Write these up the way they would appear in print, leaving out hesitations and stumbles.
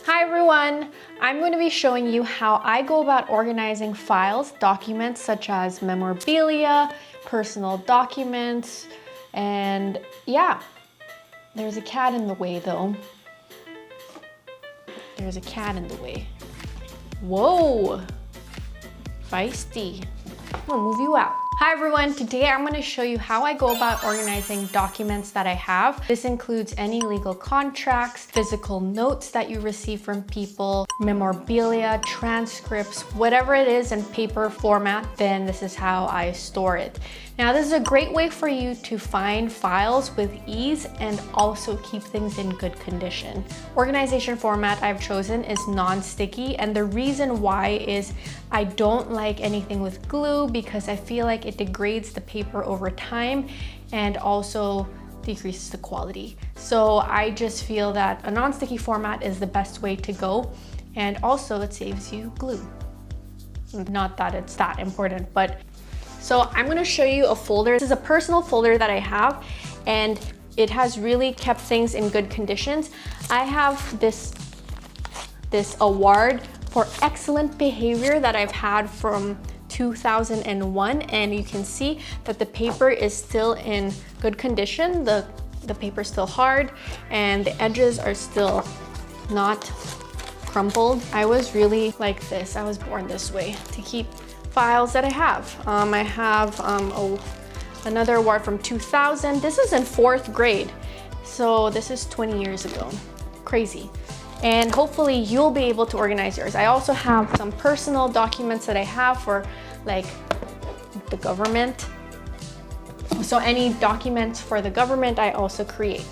Hi everyone! I'm going to be showing you how I go about organizing files, documents such as memorabilia, personal documents, and yeah, there's a cat in the way though. There's a cat in the way. Whoa! Feisty. I'm gonna move you out. Hi everyone, today I'm going to show you how I go about organizing documents that I have. This includes any legal contracts, physical notes that you receive from people, memorabilia, transcripts, whatever it is in paper format, then this is how I store it. Now this is a great way for you to find files with ease and also keep things in good condition. Organization format I've chosen is non-sticky, and the reason why is I don't like anything with glue because I feel like it degrades the paper over time and also decreases the quality. So I just feel that a non-sticky format is the best way to go, and also it saves you glue. Not that it's that important, but so I'm gonna show you a folder. This is a personal folder that I have, and it has really kept things in good conditions. I have this award for excellent behavior that I've had from 2001, and you can see that the paper is still in good condition. The paper is still hard and the edges are still not crumpled. I was really like this. I was born this way to keep files that I have. I have another award from 2000. This is in 4th grade. So this is 20 years ago. Crazy. And hopefully you'll be able to organize yours. I also have some personal documents that I have for like the government. So any documents for the government I also create.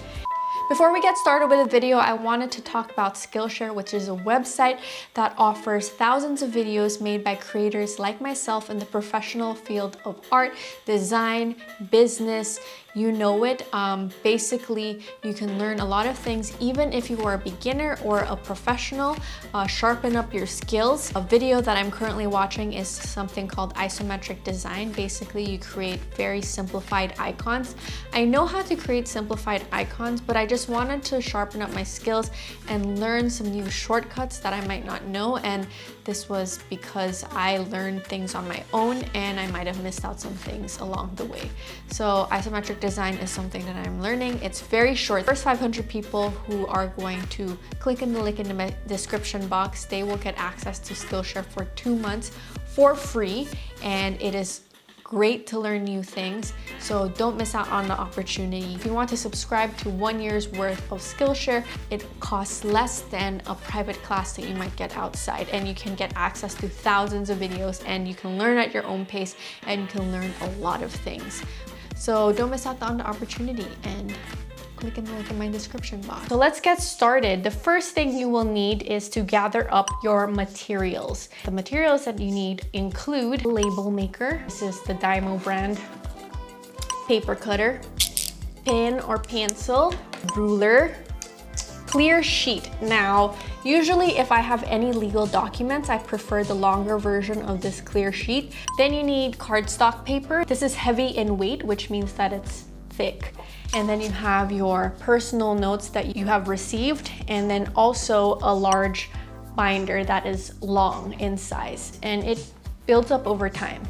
Before we get started with the video, I wanted to talk about Skillshare, which is a website that offers thousands of videos made by creators like myself in the professional field of art, design, business, you know it. Basically, you can learn a lot of things even if you are a beginner or a professional, sharpen up your skills. A video that I'm currently watching is something called isometric design. Basically, you create very simplified icons. I know how to create simplified icons, but I just wanted to sharpen up my skills and learn some new shortcuts that I might not know. And this was because I learned things on my own and I might have missed out some things along the way. So isometric design is something that I'm learning. It's very short. The first 500 people who are going to click in the link in the description box, they will get access to Skillshare for 2 months for free, and it is great to learn new things, so don't miss out on the opportunity. If you want to subscribe to 1 year's worth of Skillshare, it costs less than a private class that you might get outside, and you can get access to thousands of videos, and you can learn at your own pace, and you can learn a lot of things. So don't miss out on the opportunity, and click in the link in my description box. So let's get started. The first thing you will need is to gather up your materials. The materials that you need include label maker. This is the Dymo brand. Paper cutter, pen or pencil, ruler, clear sheet. Now, usually if I have any legal documents, I prefer the longer version of this clear sheet. Then you need cardstock paper. This is heavy in weight, which means that it's thick. And then you have your personal notes that you have received, and then also a large binder that is long in size, and it builds up over time,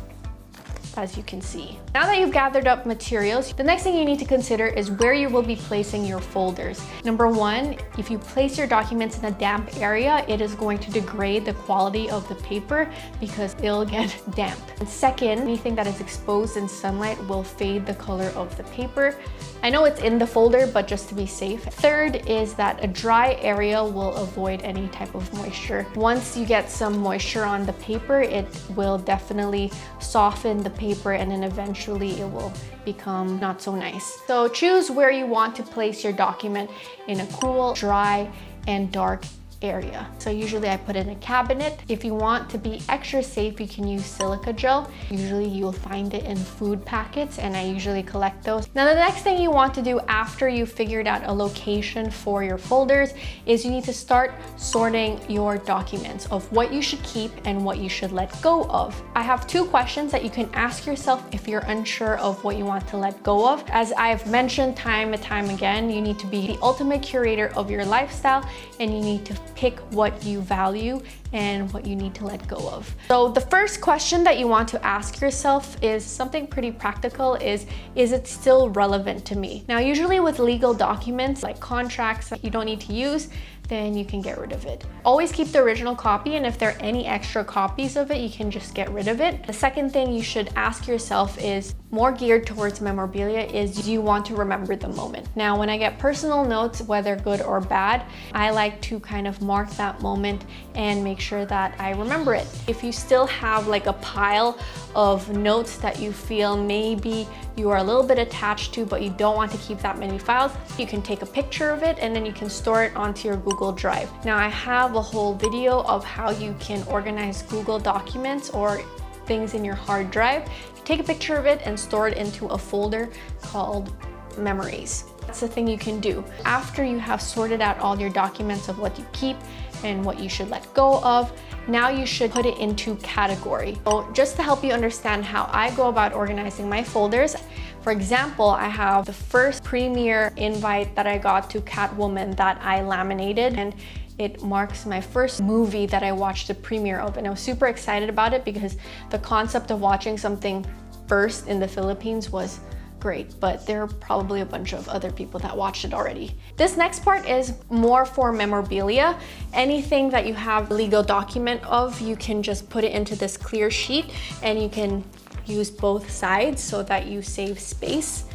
as you can see. Now that you've gathered up materials, the next thing you need to consider is where you will be placing your folders. Number one, if you place your documents in a damp area, it is going to degrade the quality of the paper because it'll get damp. And second, anything that is exposed in sunlight will fade the color of the paper. I know it's in the folder, but just to be safe. Third is that a dry area will avoid any type of moisture. Once you get some moisture on the paper, it will definitely soften the paper, and then eventually it will become not so nice. So choose where you want to place your document in a cool, dry, and dark area. So usually I put it in a cabinet. If you want to be extra safe, you can use silica gel. Usually you'll find it in food packets, and I usually collect those. Now the next thing you want to do after you've figured out a location for your folders is you need to start sorting your documents of what you should keep and what you should let go of. I have 2 questions that you can ask yourself if you're unsure of what you want to let go of. As I've mentioned time and time again, you need to be the ultimate curator of your lifestyle, and you need to pick what you value and what you need to let go of. So the first question that you want to ask yourself is something pretty practical, is it still relevant to me? Now, usually with legal documents like contracts that you don't need to use, then you can get rid of it. Always keep the original copy, and if there are any extra copies of it, you can just get rid of it. The second thing you should ask yourself is more geared towards memorabilia is, do you want to remember the moment? Now, when I get personal notes, whether good or bad, I like to kind of mark that moment and make sure that I remember it. If you still have like a pile of notes that you feel maybe you are a little bit attached to, but you don't want to keep that many files, you can take a picture of it and then you can store it onto your Google Drive. Now, I have a whole video of how you can organize Google documents or things in your hard drive. You take a picture of it and store it into a folder called Memories. That's the thing you can do. After you have sorted out all your documents of what you keep and what you should let go of, now you should put it into category. So just to help you understand how I go about organizing my folders, for example, I have the first premiere invite that I got to Catwoman that I laminated, and it marks my first movie that I watched the premiere of, and I was super excited about it because the concept of watching something first in the Philippines was great, but there are probably a bunch of other people that watched it already. This next part is more for memorabilia. Anything that you have a legal document of, you can just put it into this clear sheet and you can use both sides so that you save space.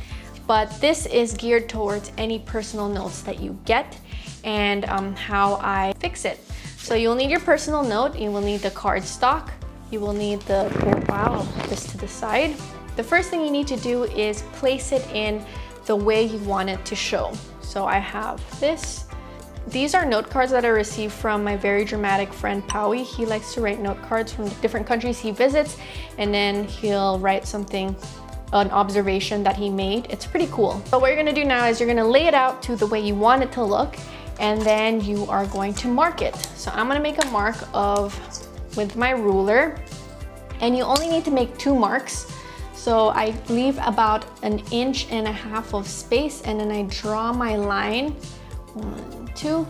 But this is geared towards any personal notes that you get and how I fix it. So you'll need your personal note, you will need the cardstock, you will need the profile. I'll put this to the side. The first thing you need to do is place it in the way you want it to show. So I have this. These are note cards that I received from my very dramatic friend Paui. He likes to write note cards from different countries he visits, and then he'll write something, an observation that he made. It's pretty cool. So what you're gonna do now is you're gonna lay it out to the way you want it to look, and then you are going to mark it. So I'm gonna make a mark with my ruler, and you only need to make 2 marks. So I leave about 1.5 inches of space, and then I draw my line. 1, 2.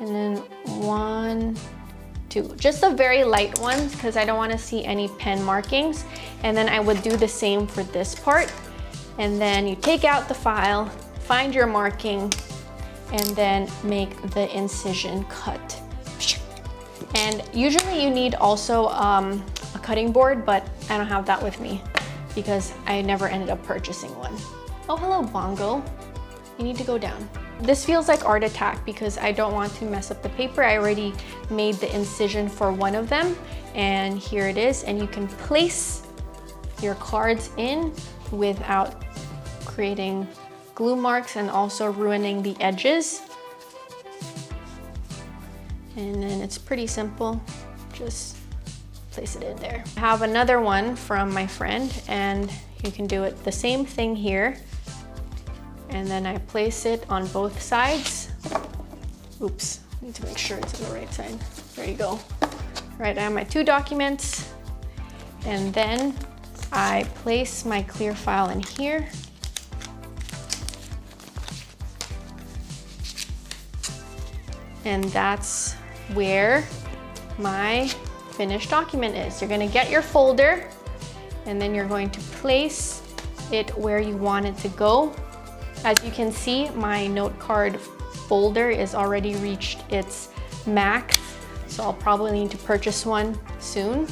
And then 1, 2. Just a very light one because I don't want to see any pen markings. And then I would do the same for this part. And then you take out the file, find your marking, and then make the incision cut. And usually you need also a cutting board, but I don't have that with me because I never ended up purchasing one. Oh, hello, Bongo. You need to go down. This feels like Art Attack because I don't want to mess up the paper. I already made the incision for one of them, and here it is. And you can place your cards in without creating glue marks and also ruining the edges. And then it's pretty simple, just place it in there. I have another one from my friend, and you can do it the same thing here. And then I place it on both sides. Oops, need to make sure it's on the right side. There you go. All right, I have my 2 documents, and then I place my clear file in here. And that's where my finished document is. You're gonna get your folder, and then you're going to place it where you want it to go. As you can see, my note card folder is already reached its max, so I'll probably need to purchase one soon.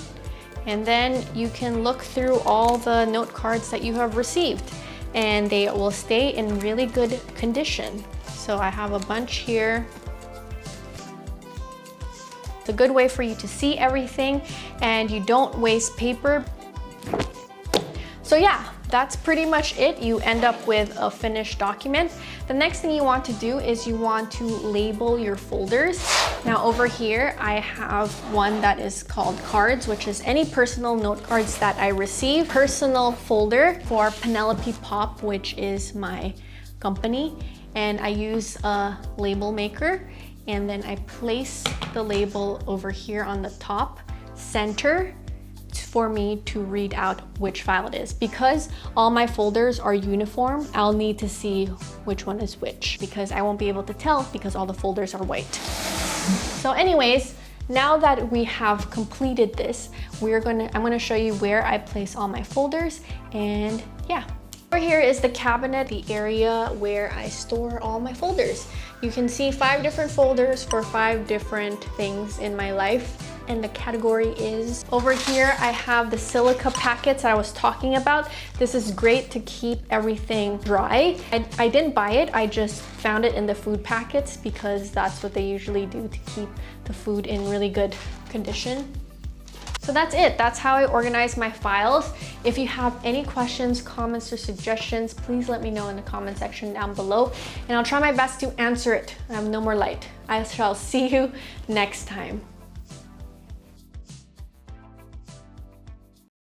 And then you can look through all the note cards that you have received, and they will stay in really good condition. So I have a bunch here. It's a good way for you to see everything and you don't waste paper. So yeah, that's pretty much it. You end up with a finished document. The next thing you want to do is you want to label your folders. Now over here, I have one that is called cards, which is any personal note cards that I receive. Personal folder for Penelope Pop, which is my company. And I use a label maker. And then I place the label over here on the top, center, for me to read out which file it is. Because all my folders are uniform, I'll need to see which one is which, because I won't be able to tell because all the folders are white. So anyways, now that we have completed this, I'm gonna show you where I place all my folders, and yeah. Over here is the cabinet, the area where I store all my folders. You can see 5 different folders for 5 different things in my life. And the category is, over here I have the silica packets I was talking about. This is great to keep everything dry. I didn't buy it, I just found it in the food packets because that's what they usually do to keep the food in really good condition. So that's it. That's how I organize my files. If you have any questions, comments, or suggestions, please let me know in the comment section down below, and I'll try my best to answer it. I have no more light. I shall see you next time.